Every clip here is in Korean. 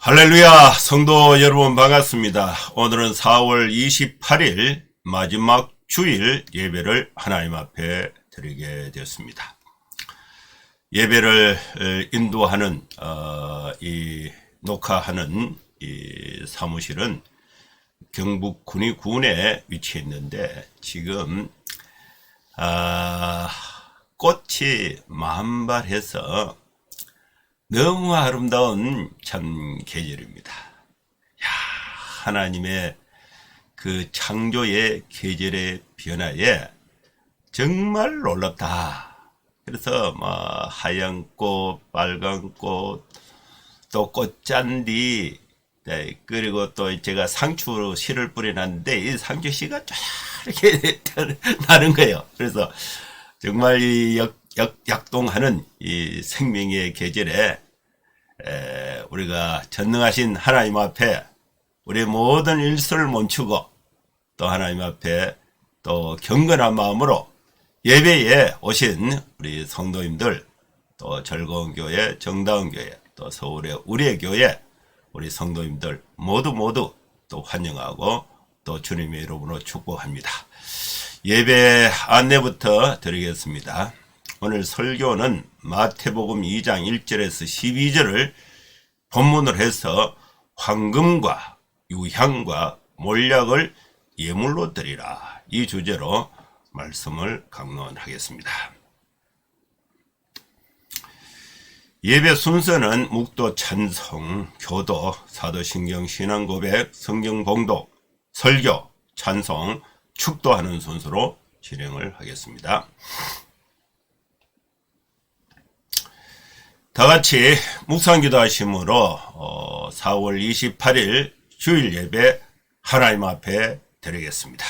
할렐루야, 성도 여러분 반갑습니다. 오늘은 4월 28일 마지막 주일 예배를 하나님 앞에 드리게 되었습니다. 예배를 인도하는 녹화하는 이 사무실은 경북 군위군에 위치해 있는데 지금 꽃이 만발해서 너무 아름다운 참 계절입니다. 하나님의 그 창조의 계절의 변화에 정말 놀랍다. 그래서 하얀 꽃, 빨간 꽃, 또 꽃잔디, 그리고 또 제가 상추 씨를 뿌려놨는데 이 상추 씨가 쫙 이렇게 나는 거예요. 그래서 정말 이 약동하는 이 생명의 계절에 우리가 전능하신 하나님 앞에 우리의 모든 일수를 멈추고 또 하나님 앞에 또 경건한 마음으로 예배에 오신 우리 성도님들, 또 즐거운 교회, 정다운 교회, 또 서울의 우리의 교회, 우리 성도님들 모두 또 환영하고 또 주님의 이름으로 축복합니다. 예배 안내부터 드리겠습니다. 오늘 설교는 마태복음 2장 1절에서 12절을 본문으로 해서 황금과 유향과 몰약을 예물로 드리라, 이 주제로 말씀을 강론하겠습니다. 예배 순서는 묵도 찬송, 교도, 사도신경 신앙고백, 성경봉독, 설교, 찬송, 축도하는 순서로 진행을 하겠습니다. 다같이 묵상기도 하심으로 4월 28일 주일 예배 하나님 앞에 드리겠습니다.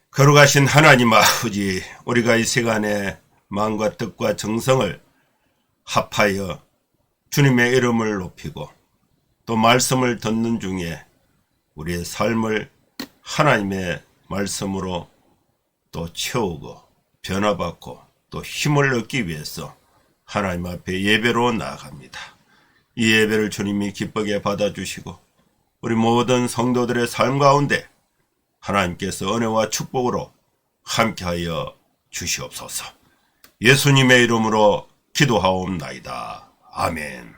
거룩하신 하나님 아버지, 우리가 이 시간에 마음과 뜻과 정성을 합하여 주님의 이름을 높이고 또 말씀을 듣는 중에 우리의 삶을 하나님의 말씀으로 또 채우고 변화받고 또 힘을 얻기 위해서 하나님 앞에 예배로 나아갑니다. 이 예배를 주님이 기쁘게 받아주시고 우리 모든 성도들의 삶 가운데 하나님께서 은혜와 축복으로 함께하여 주시옵소서. 예수님의 이름으로 기도하옵나이다. 아멘.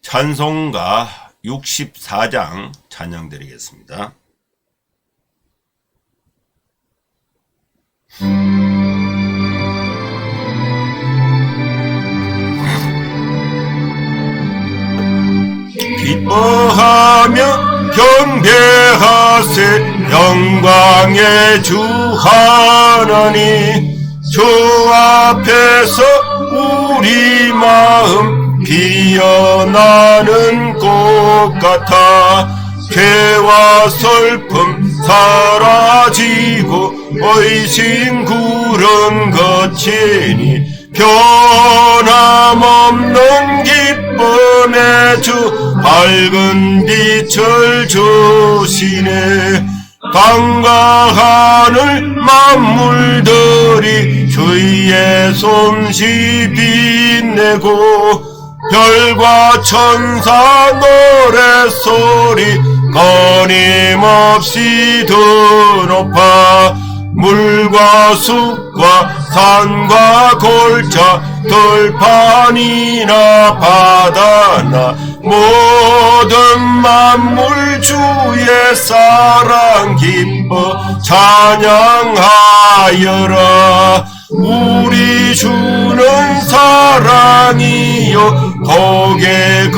찬송가 64장 찬양 드리겠습니다. 기뻐하며 경배하세 영광의 주 하나님, 주 앞에서 우리 마음 피어나는 꽃 같아 죄와 슬픔 사라지고 의심 구름 거치니 변함없는 기쁨의 주 밝은 빛을 주시네. 땅과 하늘 만물들이 주의 솜씨 빛내고 별과 천사 노랫소리 끊임없이 더 높아 물과 숲과 산과 골차 들판이나 바다나 모든 만물 주의 사랑 기뻐 찬양하여라. 우리 주는 사랑이요 독의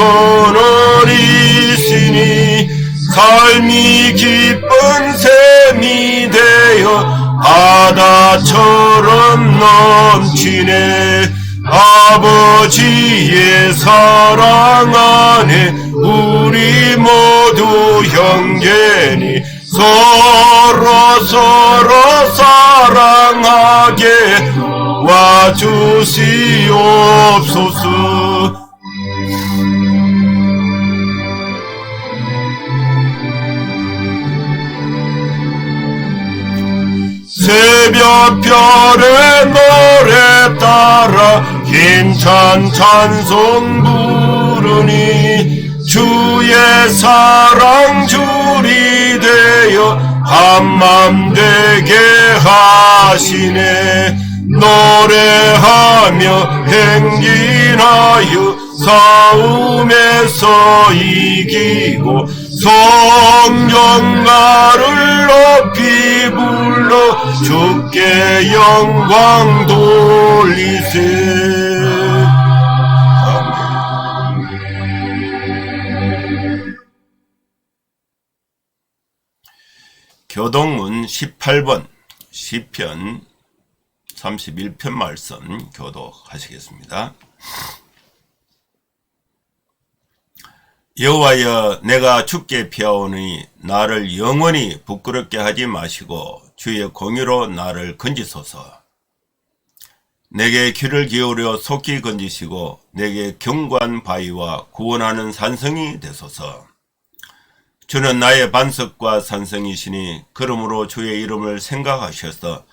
그늘이시니 삶이 기쁜 샘이 되어 바다처럼 넘치네. 아버지의 사랑 안에 우리 모두 형제니 서로 사랑하게 와주시옵소서. 새벽별의 노래 따라 힘찬 찬송 부르니 주의 사랑 줄이 되어 한맘 되게 하시네. 노래하며 행진하여 싸움에서 이기고 성전가를 높이 불러 주께 영광 돌리세. 교동문 18번 시편 31편 말씀 교독하시겠습니다. 여호와여, 내가 주께 피하오니 나를 영원히 부끄럽게 하지 마시고 주의 공의로 나를 건지소서. 내게 귀를 기울여 속히 건지시고 내게 견고한 바위와 구원하는 산성이 되소서. 주는 나의 반석과 산성이시니 그러므로 주의 이름을 생각하셔서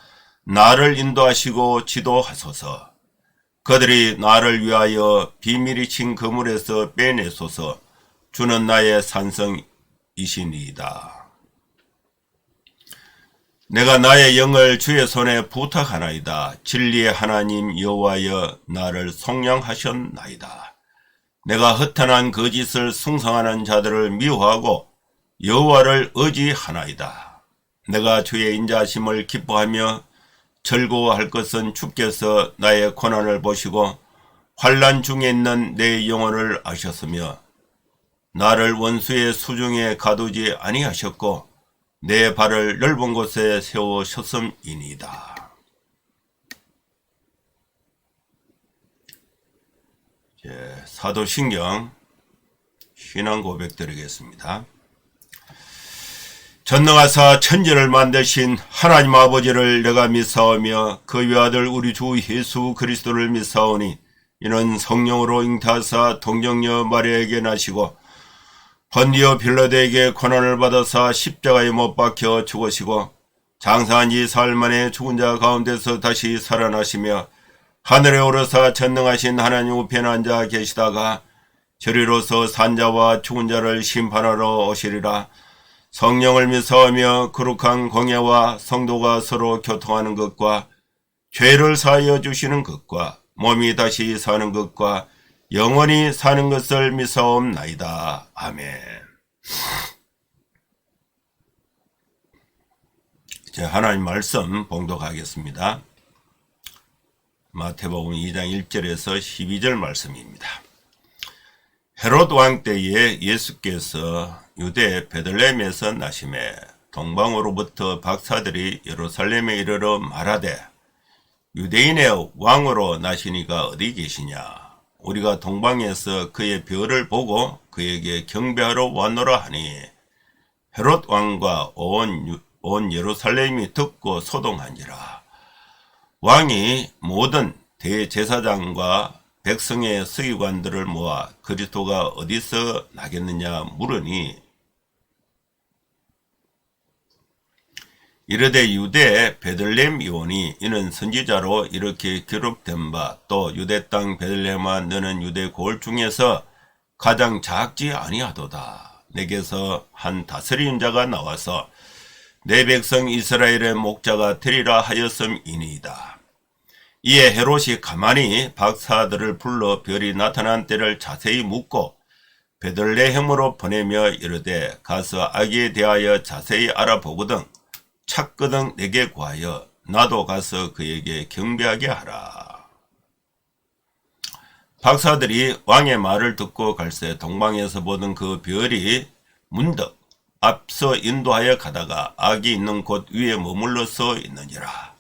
나를 인도하시고 지도하소서. 그들이 나를 위하여 비밀이 친 그물에서 빼내소서. 주는 나의 산성이시니이다. 내가 나의 영을 주의 손에 부탁하나이다. 진리의 하나님 여호와여, 나를 속량하셨나이다. 내가 허탄한 거짓을 숭상하는 자들을 미워하고 여호와를 의지하나이다. 내가 주의 인자하심을 기뻐하며 즐거워할 것은 주께서 나의 고난을 보시고 환난 중에 있는 내 영혼을 아셨으며 나를 원수의 수중에 가두지 아니하셨고 내 발을 넓은 곳에 세우셨음이니이다. 사도신경 신앙 고백 드리겠습니다. 전능하사 천지를 만드신 하나님 아버지를 내가 믿사오며 그 외아들 우리 주 예수 그리스도를 믿사오니 이는 성령으로 잉타하사 동정녀 마리아에게 나시고 번디오 빌라도에게 고난을 받아사 십자가에 못 박혀 죽으시고 장사한 지 사흘 만에 죽은 자 가운데서 다시 살아나시며 하늘에 오르사 전능하신 하나님 우편에 앉아 계시다가 저리로서 산자와 죽은 자를 심판하러 오시리라. 성령을 믿사오며 거룩한 공예와 성도가 서로 교통하는 것과 죄를 사하여 주시는 것과 몸이 다시 사는 것과 영원히 사는 것을 믿사옵나이다. 아멘. 이제 하나님 말씀 봉독하겠습니다. 마태복음 2장 1절에서 12절 말씀입니다. 헤롯 왕 때에 예수께서 유대 베들레헴에서 나심에 동방으로부터 박사들이 예루살렘에 이르러 말하되 유대인의 왕으로 나시니가 어디 계시냐? 우리가 동방에서 그의 별을 보고 그에게 경배하러 왔노라 하니 헤롯 왕과 온 예루살렘이 듣고 소동한지라. 왕이 모든 대제사장과 백성의 서기관들을 모아 그리스도가 어디서 나겠느냐 물으니 이르되 유대 베들레헴 이오니 이는 선지자로 이렇게 기록된 바 또 유대 땅 베들레헴아 너는 유대 고을 중에서 가장 작지 아니하도다. 내게서 한 다스리는 자가 나와서 내 백성 이스라엘의 목자가 되리라 하였음이니이다. 이에 헤롯이 가만히 박사들을 불러 별이 나타난 때를 자세히 묻고 베들레헴으로 보내며 이르되 가서 아기에 대하여 자세히 알아보거든 찾거든 내게 구하여 나도 가서 그에게 경배하게 하라. 박사들이 왕의 말을 듣고 갈새 동방에서 보던 그 별이 문득 앞서 인도하여 가다가 아기 있는 곳 위에 머물러 서 있느니라.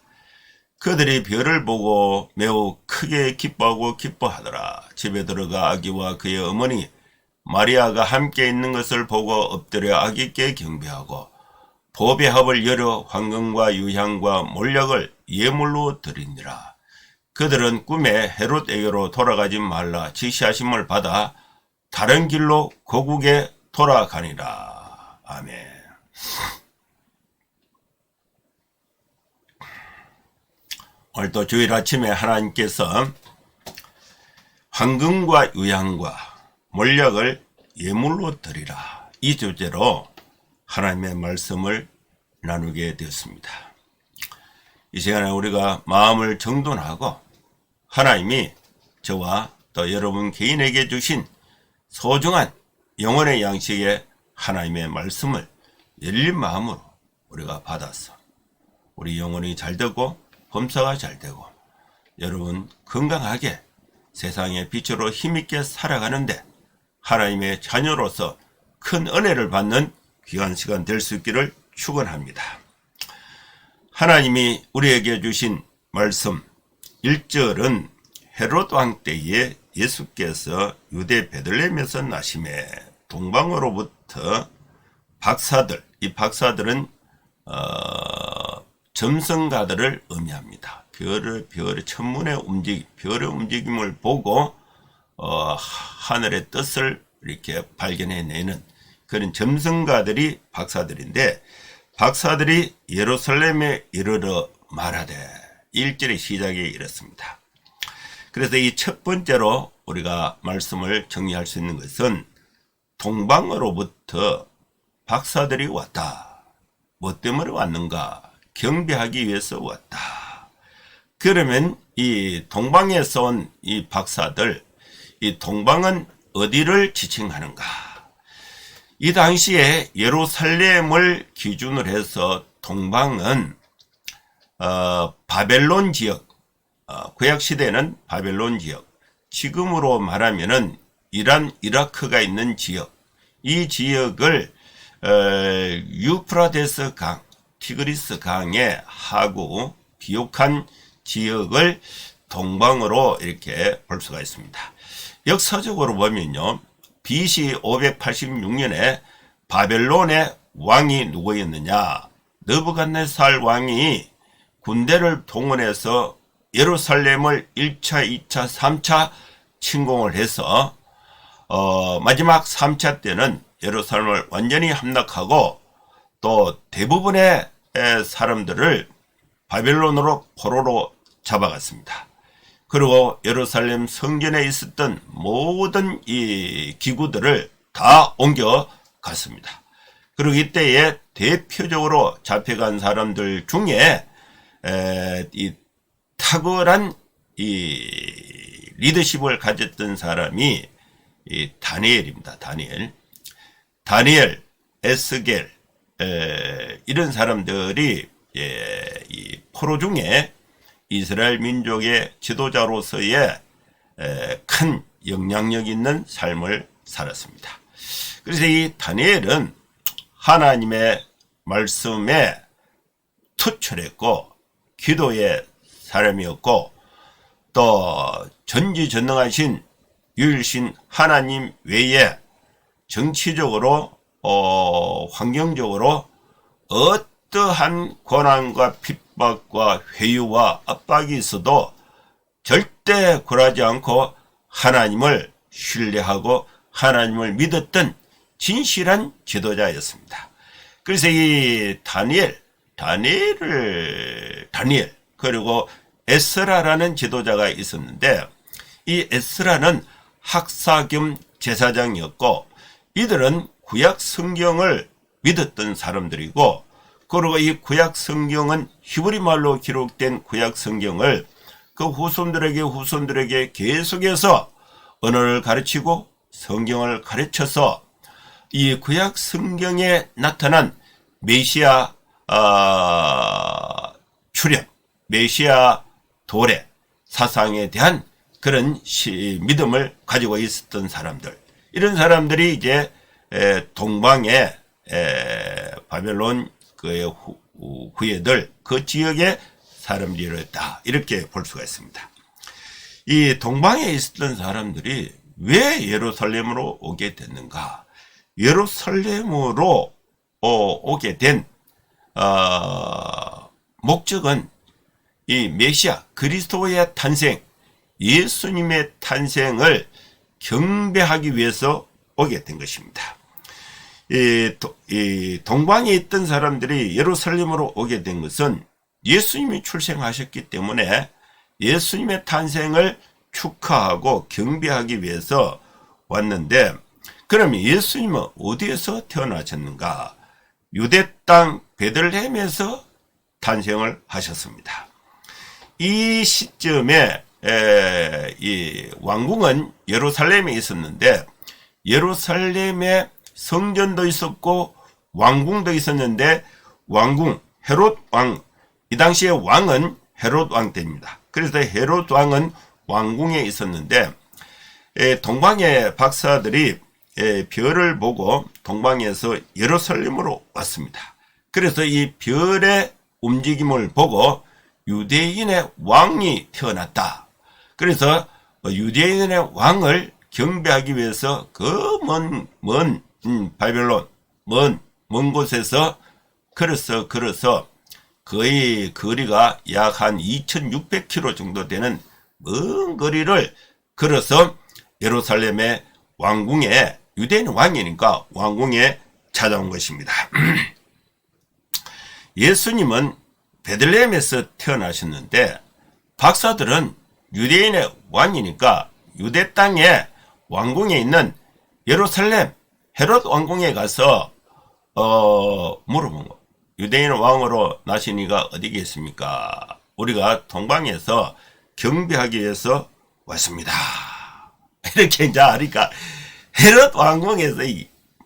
그들이 별을 보고 매우 크게 기뻐하고 기뻐하더라. 집에 들어가 아기와 그의 어머니 마리아가 함께 있는 것을 보고 엎드려 아기께 경배하고 보배합을 열어 황금과 유향과 몰약을 예물로 드리니라. 그들은 꿈에 헤롯에게로 돌아가지 말라 지시하심을 받아 다른 길로 고국에 돌아가니라. 아멘. 오늘도 주일 아침에 하나님께서 황금과 유향과 몰약을 예물로 드리라. 이 주제로 하나님의 말씀을 나누게 되었습니다. 이 시간에 우리가 마음을 정돈하고 하나님이 저와 또 여러분 개인에게 주신 소중한 영혼의 양식의 하나님의 말씀을 열린 마음으로 우리가 받아서 우리 영혼이 잘 되고 범사가 잘 되고 여러분 건강하게 세상의 빛으로 힘있게 살아가는데 하나님의 자녀로서 큰 은혜를 받는 귀한 시간 될 수 있기를 축원합니다. 하나님이 우리에게 주신 말씀 1절은 헤롯 왕 때에 예수께서 유대 베들레헴에서 나심에 동방으로부터 박사들, 이 박사들은 점성가들을 의미합니다. 별의 천문의 별의 움직임을 보고 하늘의 뜻을 이렇게 발견해내는 그런 점성가들이 박사들인데, 박사들이 예루살렘에 이르러 말하되 1절의 시작이 이렇습니다. 그래서 이 첫 번째로 우리가 말씀을 정리할 수 있는 것은 동방으로부터 박사들이 왔다. 뭐 때문에 왔는가? 경배하기 위해서 왔다. 그러면 이 동방에서 온 이 박사들, 이 동방은 어디를 지칭하는가? 이 당시에 예루살렘을 기준으로 해서 동방은 바벨론 지역, 구약시대는 바벨론 지역, 지금으로 말하면은 이란, 이라크가 있는 지역, 이 지역을 유프라데스 강, 티그리스 강의 하구 비옥한 지역을 동방으로 이렇게 볼 수가 있습니다. 역사적으로 보면요, BC 586년에 바벨론의 왕이 누구였느냐? 느부갓네살 왕이 군대를 동원해서 예루살렘을 1차, 2차, 3차 침공을 해서 마지막 3차 때는 예루살렘을 완전히 함락하고 또 대부분의 사람들을 바벨론으로 포로로 잡아갔습니다. 그리고 예루살렘 성전에 있었던 모든 이 기구들을 다 옮겨갔습니다. 그리고 이때에 대표적으로 잡혀간 사람들 중에 이 탁월한 이 리더십을 가졌던 사람이 이 다니엘입니다. 다니엘, 에스겔, 이런 사람들이 이 포로 중에 이스라엘 민족의 지도자로서의 큰 영향력 있는 삶을 살았습니다. 그래서 이 다니엘은 하나님의 말씀에 투철했고 기도의 사람이었고 또 전지전능하신 유일신 하나님 외에 정치적으로 환경적으로 어떠한 고난과 핍박과 회유와 압박이 있어도 절대 굴하지 않고 하나님을 신뢰하고 하나님을 믿었던 진실한 지도자였습니다. 그래서 이 다니엘 그리고 에스라라는 지도자가 있었는데, 이 에스라는 학사 겸 제사장이었고 이들은 구약 성경을 믿었던 사람들이고, 그리고 이 구약 성경은 히브리 말로 기록된 구약 성경을 그 후손들에게 계속해서 언어를 가르치고 성경을 가르쳐서 이 구약 성경에 나타난 메시아 출현, 메시아 도래 사상에 대한 그런 믿음을 가지고 있었던 사람들, 이런 사람들이 이제 동방의 바벨론 그의 후예들, 그 지역의 사람들이었다, 이렇게 볼 수가 있습니다. 이 동방에 있었던 사람들이 왜 예루살렘으로 오게 됐는가? 예루살렘으로 오게 된 목적은 이 메시아 그리스도의 탄생, 예수님의 탄생을 경배하기 위해서 오게 된 것입니다. 이 동방에 있던 사람들이 예루살렘으로 오게 된 것은 예수님이 출생하셨기 때문에 예수님의 탄생을 축하하고 경배하기 위해서 왔는데, 그러면 예수님은 어디에서 태어나셨는가? 유대 땅 베들레헴에서 탄생을 하셨습니다. 이 시점에 이 왕궁은 예루살렘에 있었는데, 예루살렘에 성전도 있었고 왕궁도 있었는데, 왕궁 헤롯 왕, 이 당시에 왕은 헤롯 왕 때입니다. 그래서 헤롯 왕은 왕궁에 있었는데, 동방의 박사들이 별을 보고 동방에서 예루살렘으로 왔습니다. 그래서 이 별의 움직임을 보고 유대인의 왕이 태어났다. 그래서 유대인의 왕을 경배하기 위해서 그 먼 바벨론 먼 곳에서 걸어서 거의 거리가 약 한 2600km 정도 되는 먼 거리를 걸어서 예루살렘의 왕궁에, 유대인 왕이니까 왕궁에 찾아온 것입니다. 예수님은 베들레헴에서 태어나셨는데, 박사들은 유대인의 왕이니까 유대 땅에 왕궁에 있는 예루살렘 헤롯 왕궁에 가서 물어본 거. 유대인 왕으로 나신 이가 어디 계십니까? 우리가 동방에서 경배하기 위해서 왔습니다. 이렇게 이제 하니까 헤롯 왕궁에서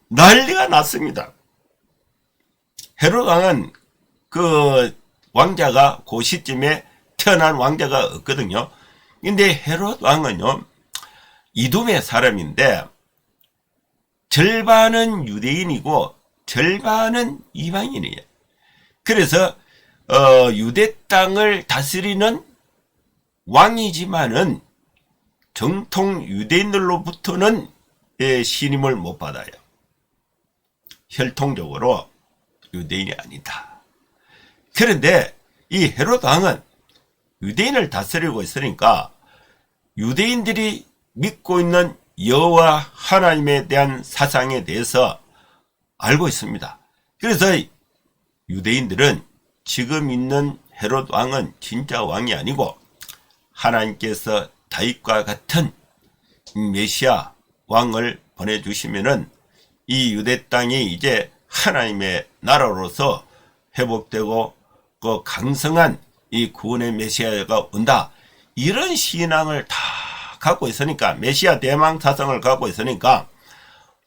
난리가 났습니다. 헤롯 왕은 그 왕자가 그 시점에 태어난 왕자가 없거든요. 근데 헤롯 왕은요, 이두메 사람인데 절반은 유대인이고 절반은 이방인이에요. 그래서 유대 땅을 다스리는 왕이지만은 정통 유대인들로부터는 신임을 못 받아요. 혈통적으로 유대인이 아니다. 그런데 이 헤롯 왕은 유대인을 다스리고 있으니까 유대인들이 믿고 있는 여호와 하나님에 대한 사상에 대해서 알고 있습니다. 그래서 유대인들은 지금 있는 헤롯 왕은 진짜 왕이 아니고 하나님께서 다윗과 같은 메시아 왕을 보내주시면은 이 유대 땅이 이제 하나님의 나라로서 회복되고 그 강성한 이 구원의 메시아가 온다. 이런 신앙을 다 갖고 있으니까, 메시아 대망 사상을 갖고 있으니까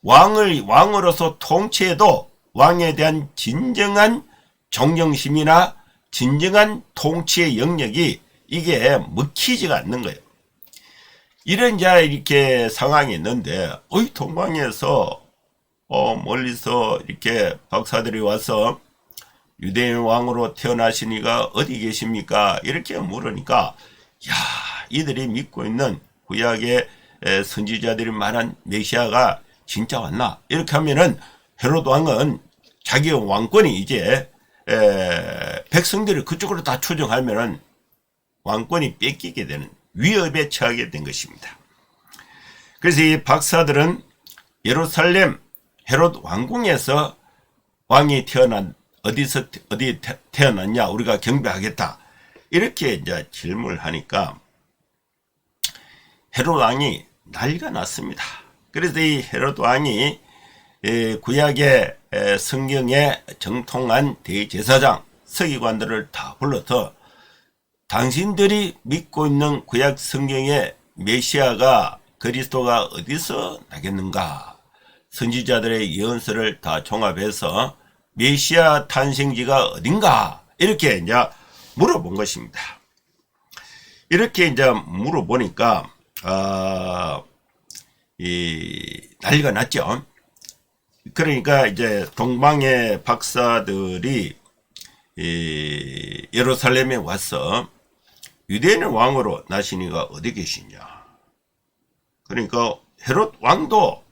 왕으로서 통치해도 왕에 대한 진정한 존경심이나 진정한 통치의 영역이 이게 먹히지가 않는 거예요. 이런 이렇게 상황이 있는데, 동방에서 멀리서 이렇게 박사들이 와서 유대인 왕으로 태어나신 이가 어디 계십니까? 이렇게 물으니까, 이들이 믿고 있는 구약의 선지자들이 말한 메시아가 진짜 왔나? 이렇게 하면은 헤롯 왕은 자기 왕권이 이제 백성들이 그쪽으로 다 추종하면은 왕권이 뺏기게 되는 위협에 처하게 된 것입니다. 그래서 이 박사들은 예루살렘 헤롯 왕궁에서 왕이 어디 태어났냐? 우리가 경배하겠다. 이렇게 이제 질문을 하니까 헤롯 왕이 난리가 났습니다. 그래서 이 헤롯 왕이 구약의 성경에 정통한 대제사장, 서기관들을 다 불러서 당신들이 믿고 있는 구약 성경의 메시아가 그리스도가 어디서 나겠는가? 선지자들의 예언서를 다 종합해서 메시아 탄생지가 어딘가? 이렇게 이제 물어본 것입니다. 이렇게 이제 물어보니까 난리가 났죠. 그러니까 이제 동방의 박사들이 예루살렘에 와서 유대인 왕으로 나신 이가 어디 계시냐. 그러니까 헤롯 왕도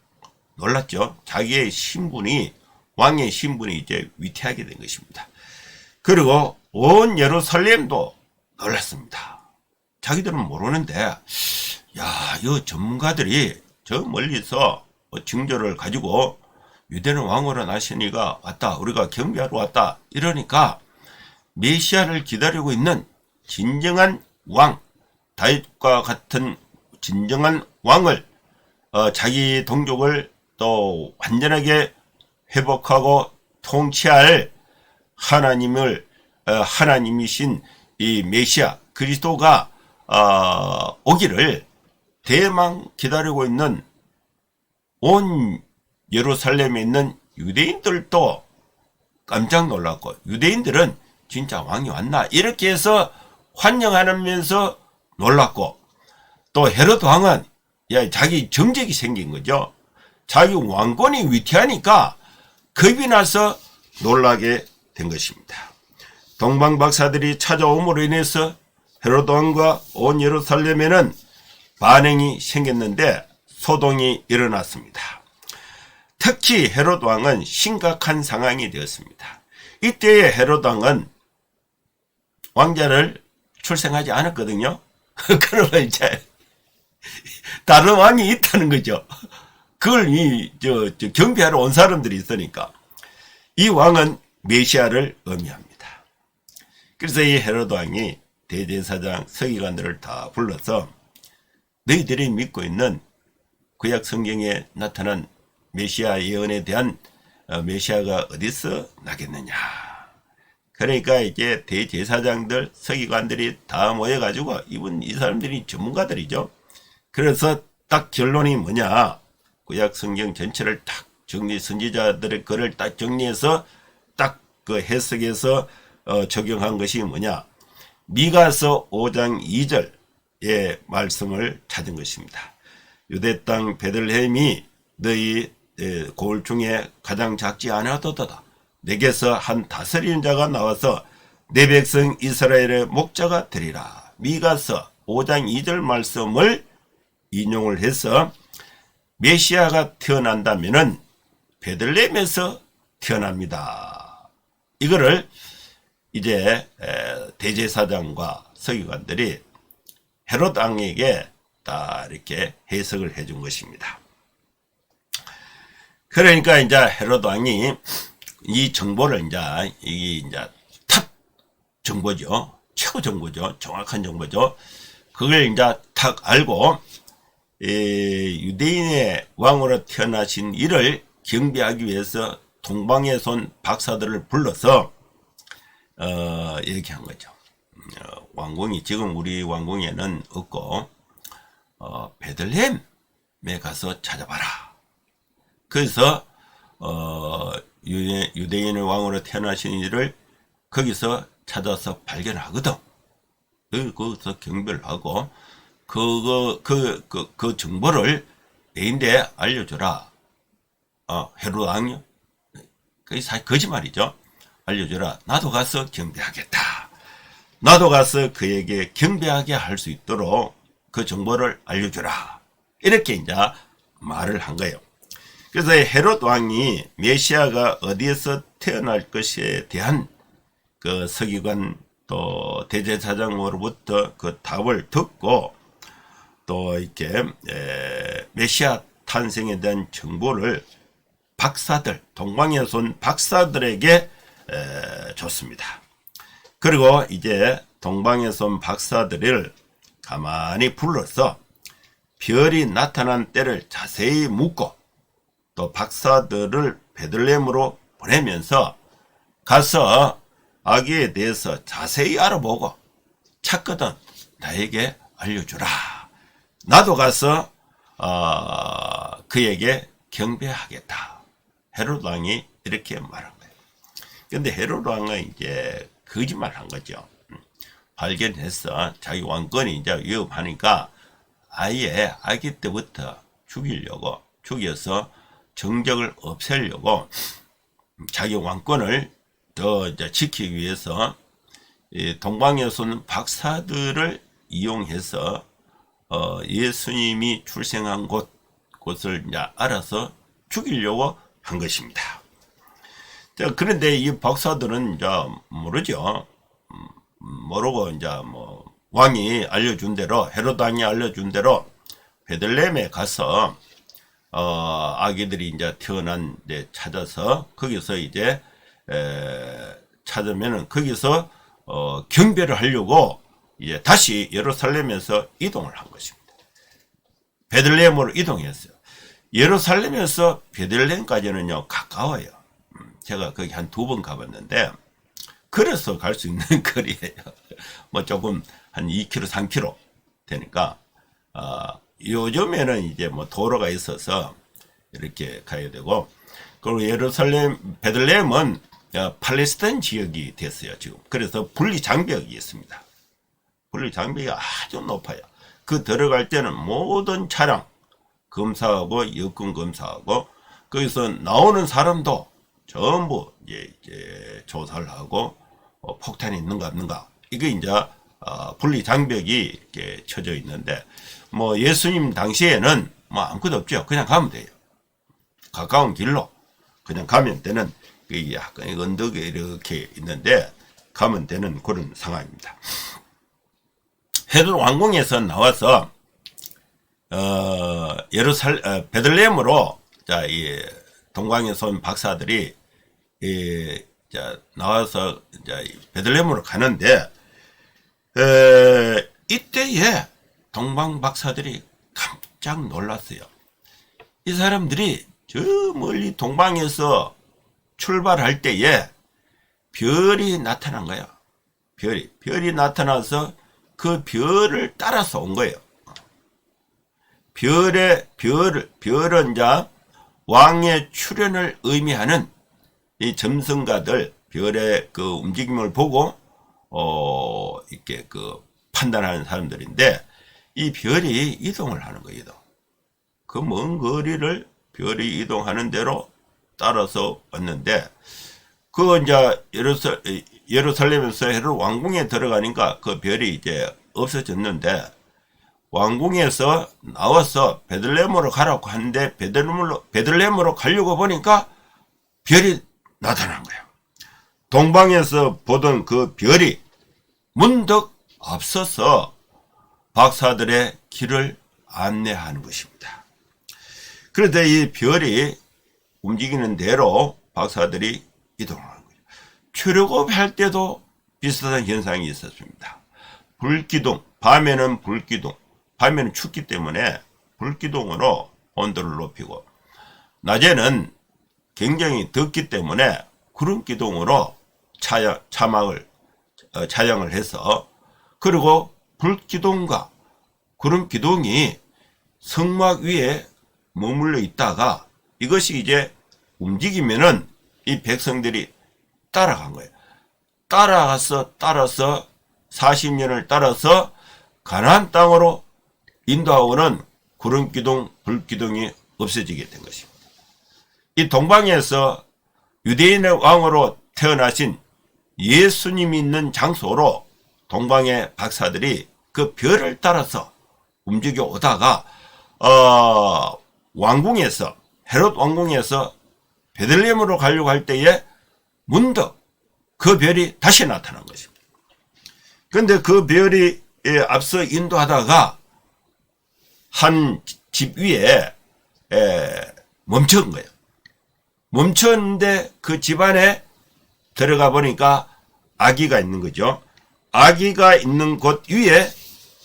놀랐죠. 자기의 신분이, 왕의 신분이 이제 위태하게 된 것입니다. 그리고 온 예루살렘도 놀랐습니다. 자기들은 모르는데, 이 전문가들이 저 멀리서 징조를 가지고 유대인 왕으로 나신 이가 왔다, 우리가 경배하러 왔다, 이러니까 메시아를 기다리고 있는 진정한 왕, 다윗과 같은 진정한 왕을 자기 동족을 또 완전하게 회복하고 통치할 하나님이신 이 메시아 그리스도가 오기를 대망 기다리고 있는 온 예루살렘에 있는 유대인들도 깜짝 놀랐고, 유대인들은 진짜 왕이 왔나 이렇게 해서 환영하면서 놀랐고, 또 헤롯 왕은 자기 정적이 생긴 거죠. 자기 왕권이 위태하니까 겁이 나서 놀라게 된 것입니다. 동방 박사들이 찾아옴으로 인해서 헤롯 왕과 온 예루살렘에는 반응이 생겼는데 소동이 일어났습니다. 특히 헤롯 왕은 심각한 상황이 되었습니다. 이때의 헤롯 왕은 왕자를 출생하지 않았거든요. 그러면 이제 다른 왕이 있다는 거죠. 그걸 경배하러 온 사람들이 있으니까. 이 왕은 메시아를 의미합니다. 그래서 이 헤롯 왕이 대제사장 서기관들을 다 불러서 너희들이 믿고 있는 구약 성경에 나타난 메시아 예언에 대한 메시아가 어디서 나겠느냐. 그러니까 이제 대제사장들 서기관들이 다 모여가지고 이 사람들이 전문가들이죠. 그래서 딱 결론이 뭐냐. 구약 성경 전체를 딱 선지자들의 글을 딱 정리해서 딱 그 해석해서 적용한 것이 뭐냐. 미가서 5장 2절의 말씀을 찾은 것입니다. 유대 땅 베들레헴이 너희 고을 중에 가장 작지 않아도다. 내게서 한 다스리는 자가 나와서 내 백성 이스라엘의 목자가 되리라. 미가서 5장 2절 말씀을 인용을 해서 메시아가 태어난다면은 베들레헴에서 태어납니다. 이거를 이제 대제사장과 서기관들이 헤롯 왕에게 다 이렇게 해석을 해준 것입니다. 그러니까 이제 헤롯 왕이 이 정보를 이게 탑 정보죠. 최고 정보죠. 정확한 정보죠. 그걸 이제 탁 알고 유대인의 왕으로 태어나신 이를 경배하기 위해서 동방의 손 박사들을 불러서 이렇게 한 거죠. 왕궁이 지금 우리 왕궁에는 없고 베들레헴에 가서 찾아봐라. 그래서 유대인의 왕으로 태어나신 이를 거기서 찾아서 발견하거든. 거기서 경배를 하고 그 정보를 내인데 알려줘라. 헤롯 왕이요. 그게 사실 거짓말이죠. 알려줘라. 나도 가서 경배하겠다. 나도 가서 그에게 경배하게 할 수 있도록 그 정보를 알려줘라. 이렇게 이제 말을 한 거예요. 그래서 헤롯 왕이 메시아가 어디에서 태어날 것에 대한 그 서기관 또 대제사장으로부터 그 답을 듣고 또 이렇게 메시아 탄생에 대한 정보를 박사들, 동방의 손 박사들에게 줬습니다. 그리고 이제 동방의 손 박사들을 가만히 불러서 별이 나타난 때를 자세히 묻고 또 박사들을 베들레헴으로 보내면서 가서 아기에 대해서 자세히 알아보고 찾거든 나에게 알려주라. 나도 가서 그에게 경배하겠다. 헤롯 왕이 이렇게 말한 거예요. 근데 헤롯 왕은 이제 거짓말 한 거죠. 발견해서 자기 왕권이 이제 위협하니까 아예 아기 때부터 죽여서 정적을 없애려고 자기 왕권을 더 이제 지키기 위해서 동방의 손 박사들을 이용해서 예수님이 출생한 곳을 이제 알아서 죽이려고 한 것입니다. 자, 그런데 이 박사들은 이제 모르죠. 모르고 이제 왕이 알려준 대로 헤롯 왕이 알려준 대로 베들레헴에 가서 아기들이 이제 태어난 데 찾아서 거기서 이제 찾으면은 거기서 경배를 하려고 이제 다시 예루살렘에서 이동을 한 것입니다. 베들레헴으로 이동했어요. 예루살렘에서 베들레헴까지는요 가까워요. 제가 거기 한 2번 가봤는데 그래서 갈 수 있는 거리예요. 뭐 조금 한 2km, 3km 되니까 요즘에는 이제 뭐 도로가 있어서 이렇게 가야 되고, 그리고 예루살렘 베들레헴은 팔레스타인 지역이 됐어요 지금. 그래서 분리 장벽이 있습니다. 분리 장벽이 아주 높아요. 그 들어갈 때는 모든 차량 검사하고 여권 검사하고 거기서 나오는 사람도 전부 이제 조사를 하고 폭탄이 있는가 없는가, 이게 이제 분리 장벽이 이렇게 쳐져 있는데, 뭐 예수님 당시에는 뭐 아무것도 없죠. 그냥 가면 돼요. 가까운 길로 그냥 가면 되는, 약간 언덕에 이렇게 있는데 가면 되는 그런 상황입니다. 헤롯 왕궁에서 나와서 베들레헴으로 이 동방에서 온 박사들이 나와서 베들레헴으로 가는데, 이때에 동방 박사들이 깜짝 놀랐어요. 이 사람들이 저 멀리 동방에서 출발할 때에 별이 나타난 거야. 별이 나타나서 그 별을 따라서 온 거예요. 별은 이제 왕의 출현을 의미하는 이 점성가들 별의 그 움직임을 보고 이렇게 그 판단하는 사람들인데, 이 별이 이동을 하는 거예요. 그 먼 거리를 별이 이동하는 대로 따라서 왔는데, 그 이제 예루살렘에서 헤롯 왕궁에 들어가니까 그 별이 이제 없어졌는데, 왕궁에서 나와서 베들레헴으로 가라고 하는데 베들레헴으로 가려고 보니까 별이 나타난 거예요. 동방에서 보던 그 별이 문득 앞서서 박사들의 길을 안내하는 것입니다. 그런데 이 별이 움직이는 대로 박사들이 이동하는 거예요. 출애굽할 때도 비슷한 현상이 있었습니다. 불기둥, 밤에는 불기둥, 밤에는 춥기 때문에 불기둥으로 온도를 높이고, 낮에는 굉장히 덥기 때문에 구름기둥으로 차양을 해서, 그리고 불기둥과 구름기둥이 성막 위에 머물러 있다가 이것이 이제 움직이면은 이 백성들이 따라간 거예요. 따라서 40년을 따라서 가나안 땅으로 인도하고는 구름기둥, 불기둥이 없어지게 된 것입니다. 이 동방에서 유대인의 왕으로 태어나신 예수님이 있는 장소로 동방의 박사들이 그 별을 따라서 움직여 오다가 왕궁에서, 헤롯 왕궁에서 베들레헴으로 가려고 할 때에 문득 그 별이 다시 나타난 것입니다. 그런데 그 별이 앞서 인도하다가 한 집 위에 멈춘 거예요. 멈췄는데 그 집 안에 들어가 보니까 아기가 있는 거죠. 아기가 있는 곳 위에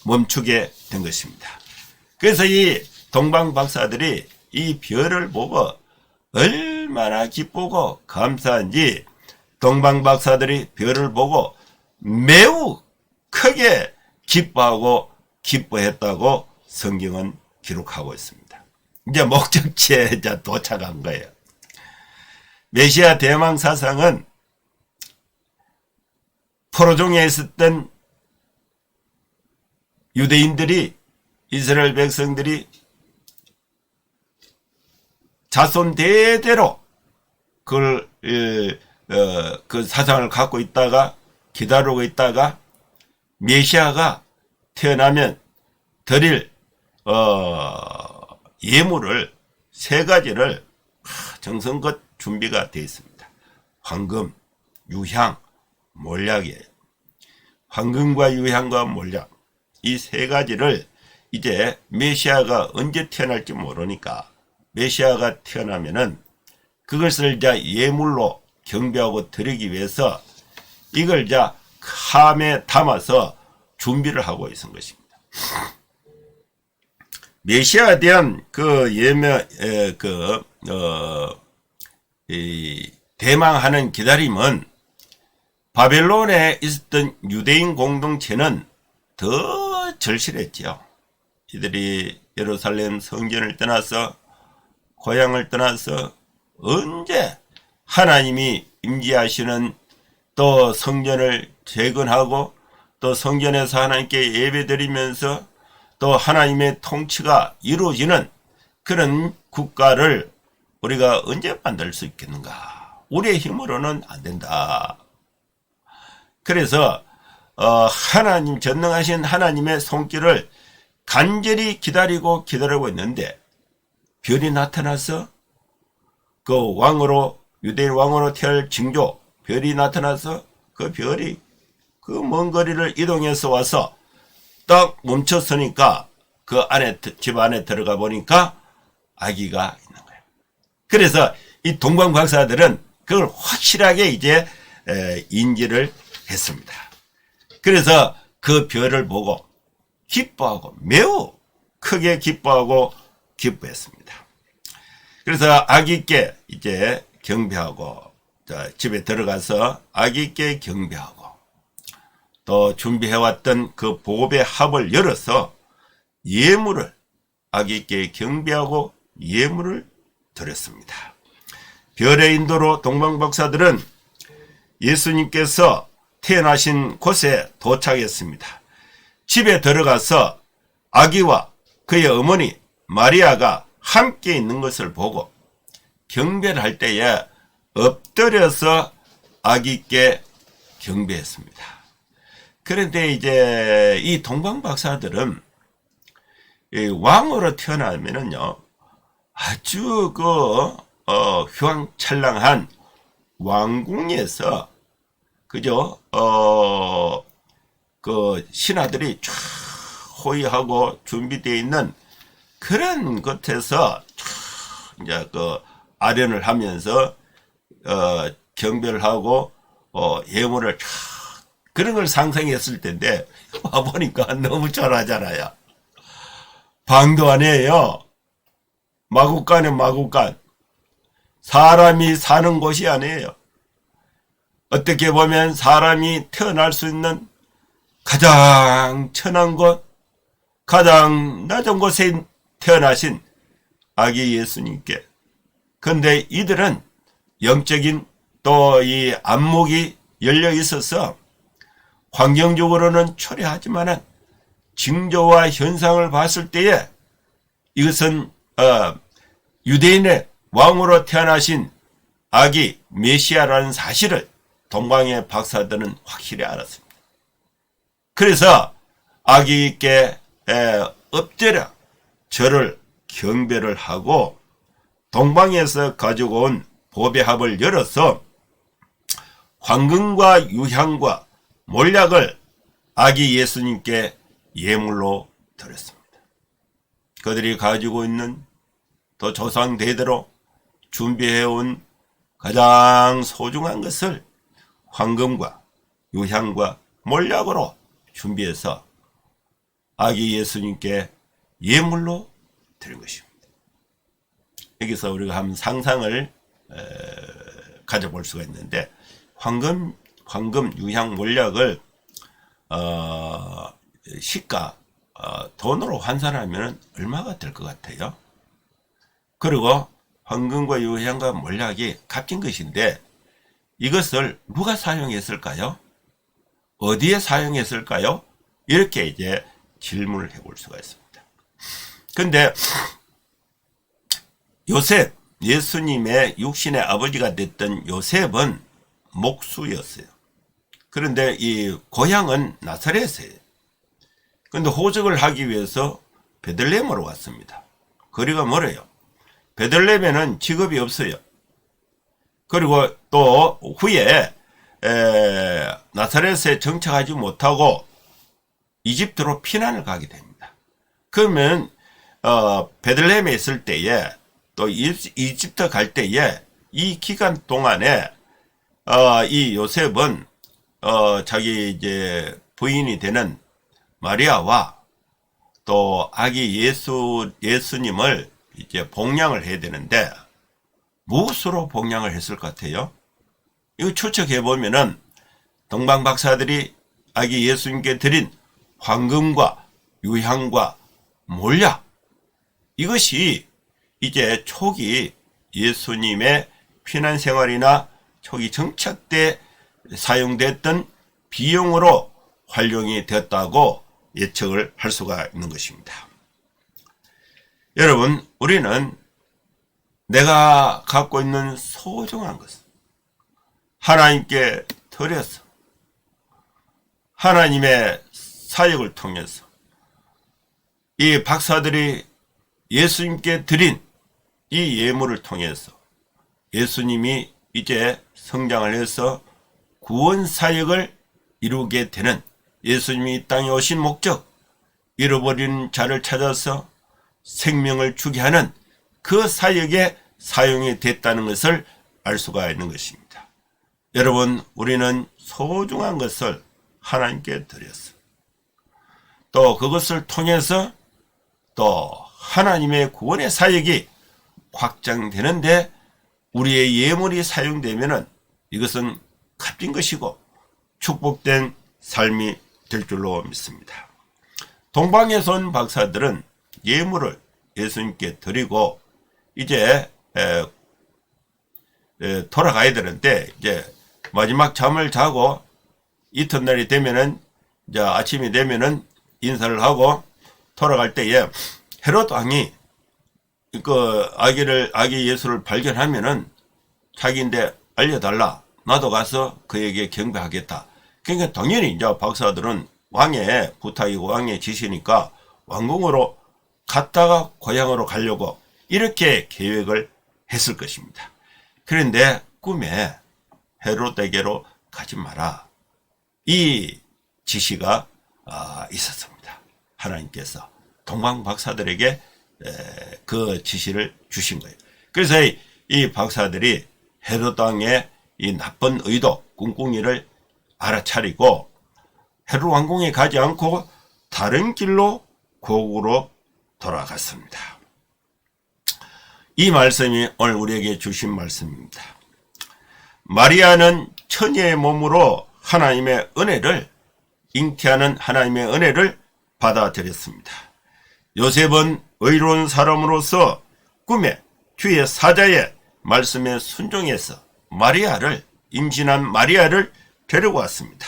멈추게 된 것입니다. 그래서 이 동방 박사들이 이 별을 보고 얼마나 기쁘고 감사한지, 동방 박사들이 별을 보고 매우 크게 기뻐하고 기뻐했다고 성경은 기록하고 있습니다. 이제 목적지에 이제 도착한 거예요. 메시아 대망 사상은 포로종에 있었던 유대인들이, 이스라엘 백성들이 자손 대대로 그 사상을 갖고 있다가 기다리고 있다가 메시아가 태어나면 드릴 예물을 3가지를 정성껏 준비가 되어 있습니다. 황금, 유향, 몰약이에요. 황금과 유향과 몰약, 이 3가지를 이제 메시아가 언제 태어날지 모르니까 메시아가 태어나면은 그것을 이제 예물로 경배하고 드리기 위해서 이걸 이제 함에 담아서 준비를 하고 있는 것입니다. 메시아에 대한 그 대망하는 기다림은 바벨론에 있었던 유대인 공동체는 더 절실했지요. 이들이 예루살렘 성전을 떠나서 고향을 떠나서 언제 하나님이 임재하시는 또 성전을 재건하고 또 성전에서 하나님께 예배드리면서 또 하나님의 통치가 이루어지는 그런 국가를 우리가 언제 만들 수 있겠는가? 우리의 힘으로는 안 된다. 그래서 하나님, 전능하신 하나님의 손길을 간절히 기다리고 있는데 별이 나타나서 그 왕으로, 유대인 왕으로 태어날 징조 별이 나타나서 그 별이 그 먼 거리를 이동해서 와서 딱 멈췄으니까 그 안에, 집 안에 들어가 보니까 아기가 있는 거예요. 그래서 이 동방 박사들은 그걸 확실하게 이제 인지를 했습니다. 그래서 그 별을 보고 기뻐하고 매우 크게 기뻐했습니다. 그래서 아기께 이제 경배하고 집에 들어가서 아기께 경배하고 또 준비해왔던 그 보배 합을 열어서 예물을 아기께 경배하고 예물을 드렸습니다. 별의 인도로 동방박사들은 예수님께서 태어나신 곳에 도착했습니다. 집에 들어가서 아기와 그의 어머니 마리아가 함께 있는 것을 보고 경배를 할 때에 엎드려서 아기께 경배했습니다. 그런데 이제 이 동방박사들은 왕으로 태어나면은요, 아주 휘황찬란한 왕궁에서 그죠? 그 신하들이 쫙 호위하고 준비되어 있는 그런 곳에서 쫙 이제 그 아련을 하면서 경배를 하고 예물을 쫙 그런 걸 상상했을 텐데 와보니까 너무 초라하잖아요. 방도 아니에요. 마구간에 마구간. 사람이 사는 곳이 아니에요. 어떻게 보면 사람이 태어날 수 있는 가장 천한 곳, 가장 낮은 곳에 태어나신 아기 예수님께. 그런데 이들은 영적인 또 이 안목이 열려 있어서 환경적으로는 초라하지만은 징조와 현상을 봤을 때에 이것은 유대인의 왕으로 태어나신 아기 메시아라는 사실을 동방의 박사들은 확실히 알았습니다. 그래서 아기께 엎드려 절을 경배를 하고 동방에서 가지고 온 보배합을 열어서 황금과 유향과 몰약을 아기 예수님께 예물로 드렸습니다. 그들이 가지고 있는 또 조상 대대로 준비해온 가장 소중한 것을 황금과 유향과 몰약으로 준비해서 아기 예수님께 예물로 드린 것입니다. 여기서 우리가 한번 상상을 가져볼 수가 있는데 황금, 유향, 몰약을 시가 돈으로 환산하면 얼마가 될 것 같아요? 그리고 황금과 유향과 몰약이 값진 것인데 이것을 누가 사용했을까요? 어디에 사용했을까요? 이렇게 이제 질문을 해볼 수가 있습니다. 근데 요셉, 예수님의 육신의 아버지가 됐던 요셉은 목수였어요. 그런데 이 고향은 나사렛이에요. 그런데 호적을 하기 위해서 베들레헴으로 왔습니다. 거리가 멀어요. 베들레헴에는 직업이 없어요. 그리고 또 후에 나사렛에 정착하지 못하고 이집트로 피난을 가게 됩니다. 그러면 베들레헴에 있을 때에 또 이집트 갈 때에 이 기간 동안에 이 요셉은 자기 이제 부인이 되는 마리아와 또 아기 예수님을 이제 봉양을 해야 되는데 무엇으로 봉양을 했을 것 같아요? 이거 추측해 보면은 동방 박사들이 아기 예수님께 드린 황금과 유향과 몰약, 이것이 이제 초기 예수님의 피난 생활이나 초기 정착 때 사용됐던 비용으로 활용이 되었다고 예측을 할 수가 있는 것입니다. 여러분, 우리는 내가 갖고 있는 소중한 것을 하나님께 드려서 하나님의 사역을 통해서 이 박사들이 예수님께 드린 이 예물을 통해서 예수님이 이제 성장을 해서 구원 사역을 이루게 되는, 예수님이 이 땅에 오신 목적, 잃어버린 자를 찾아서 생명을 주게 하는 그 사역에 사용이 됐다는 것을 알 수가 있는 것입니다. 여러분, 우리는 소중한 것을 하나님께 드렸어. 또 그것을 통해서 또 하나님의 구원의 사역이 확장되는데 우리의 예물이 사용되면은 이것은 값진 것이고 축복된 삶이 될 줄로 믿습니다. 동방에서 온 박사들은 예물을 예수님께 드리고 이제 돌아가야 되는데 이제 마지막 잠을 자고 이튿날이 되면은 이제 아침이 되면은 인사를 하고 돌아갈 때에 헤롯 왕이 그 아기 예수를 발견하면은 자기인데 알려달라. 나도 가서 그에게 경배하겠다. 그러니까 당연히 이제 박사들은 왕의 부탁이고 왕의 지시니까 왕궁으로 갔다가 고향으로 가려고 이렇게 계획을 했을 것입니다. 그런데 꿈에 헤롯에게로 가지 마라, 이 지시가 있었습니다. 하나님께서 동방 박사들에게 그 지시를 주신 거예요. 그래서 이 박사들이 헤롯 왕의 이 나쁜 의도, 꿍꿍이를 알아차리고 헤롯 왕궁에 가지 않고 다른 길로 고국으로 돌아갔습니다. 이 말씀이 오늘 우리에게 주신 말씀입니다. 마리아는 처녀의 몸으로 하나님의 은혜를, 잉태하는 하나님의 은혜를 받아들였습니다. 요셉은 의로운 사람으로서 꿈에 주의 사자의 말씀에 순종해서 임신한 마리아를 데리고 왔습니다.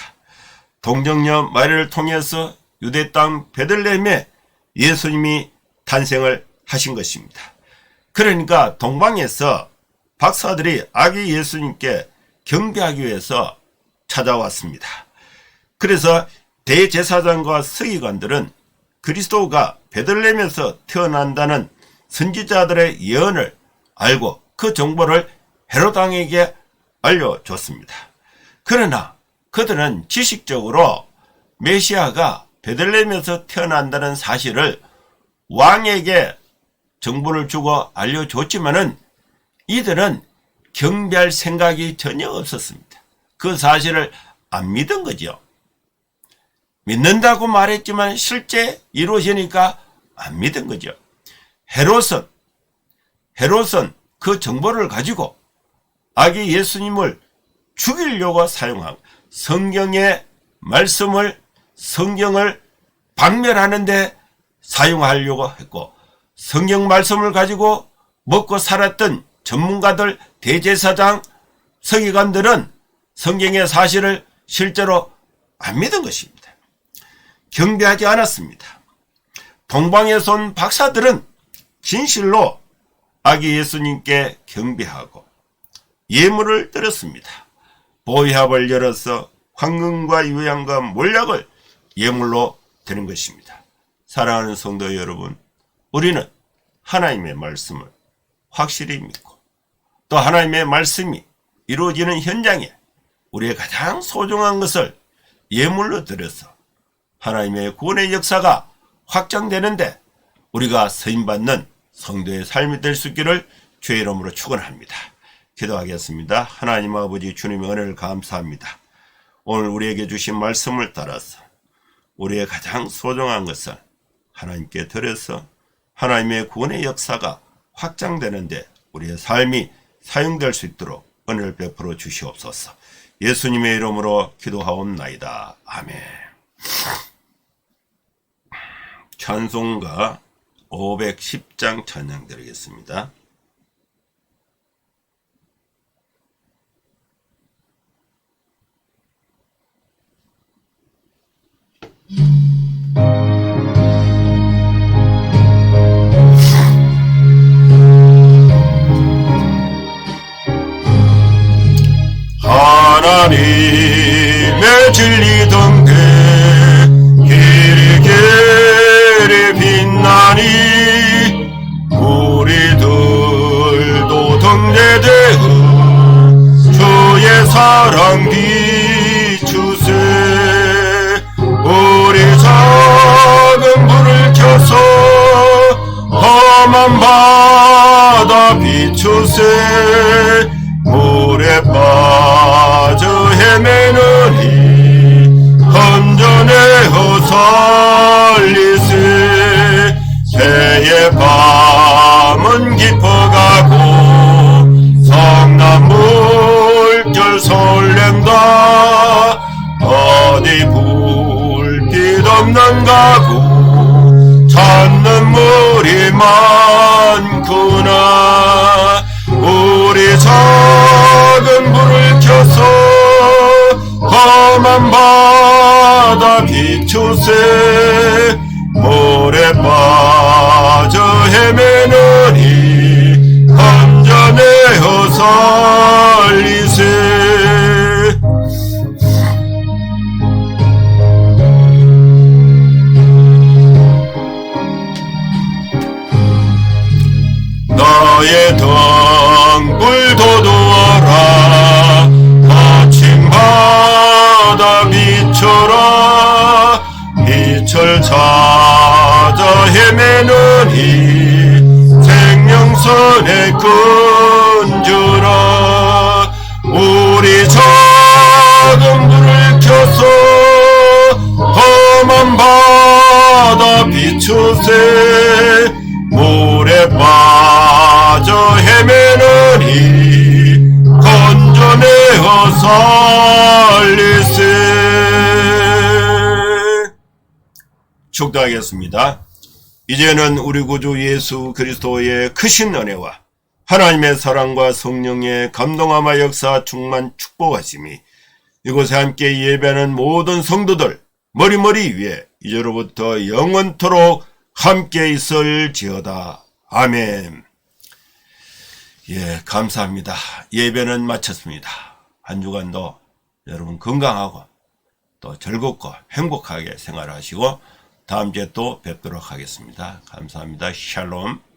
동정녀 마리아를 통해서 유대 땅 베들레헴에 예수님이 탄생을 하신 것입니다. 그러니까 동방에서 박사들이 아기 예수님께 경배하기 위해서 찾아왔습니다. 그래서 대제사장과 서기관들은 그리스도가 베들레헴에서 태어난다는 선지자들의 예언을 알고 그 정보를 헤롯 왕에게 알려줬습니다. 그러나 그들은 지식적으로 메시아가 베들레헴에서 태어난다는 사실을 왕에게 정보를 주고 알려줬지만은 이들은 경배할 생각이 전혀 없었습니다. 그 사실을 안 믿은 거죠. 믿는다고 말했지만 실제 이루어지니까 안 믿은 거죠. 헤롯은 그 정보를 가지고 아기 예수님을 죽이려고 사용한 성경의 말씀을, 성경을 박멸하는데 사용하려고 했고, 성경 말씀을 가지고 먹고 살았던 전문가들, 대제사장, 서기관들은 성경의 사실을 실제로 안 믿은 것입니다. 경배하지 않았습니다. 동방에서 온 박사들은 진실로 아기 예수님께 경배하고 예물을 드렸습니다. 보혈합을 열어서 황금과 유향과 몰약을 예물로 드린 것입니다. 사랑하는 성도 여러분, 우리는 하나님의 말씀을 확실히 믿고 또 하나님의 말씀이 이루어지는 현장에 우리의 가장 소중한 것을 예물로 드려서 하나님의 구원의 역사가 확장되는데 우리가 쓰임받는 성도의 삶이 될 수 있기를 주의 이름으로 축원합니다. 기도하겠습니다. 하나님 아버지, 주님의 은혜를 감사합니다. 오늘 우리에게 주신 말씀을 따라서 우리의 가장 소중한 것을 하나님께 드려서 하나님의 구원의 역사가 확장되는데 우리의 삶이 사용될 수 있도록 은혜를 베풀어 주시옵소서. 예수님의 이름으로 기도하옵나이다. 아멘. 찬송가 510장 찬양 드리겠습니다. 하나님의 진리 등대 길이 빛나니 우리들도 등대되어 주의 사랑 비추세. 우리 작은 불을 켜서 험한 바다 비추세. 물에 빠져 헤매느니 건져내어 살리세. 새의 밤은 깊어가고 성난 물결 설렌다. 어디 불빛 없는 가구 찾는 물이 많구나. 우리 작은 불을 켜서 험한 바다 비추세. 물에 빠져 헤매느니 건져내어 살리세. 나의 등불 도두어라. 거친 바다 비춰라. 빛을 찾아 헤매느니 생명선에 끈주라. 우리 작은 불을 켜서 험한 바다 비추세. 물에 빠져 헤매느니 건져내어 살리세. 축도하겠습니다. 이제는 우리 구주 예수 그리스도의 크신 은혜와 하나님의 사랑과 성령의 감동함과 역사 충만 축복하심이 이곳에 함께 예배하는 모든 성도들 머리머리 위에 이제로부터 영원토록 함께 있을지어다. 아멘. 예, 감사합니다. 예배는 마쳤습니다. 한 주간도 여러분 건강하고 또 즐겁고 행복하게 생활하시고 다음 주에 또 뵙도록 하겠습니다. 감사합니다. 샬롬.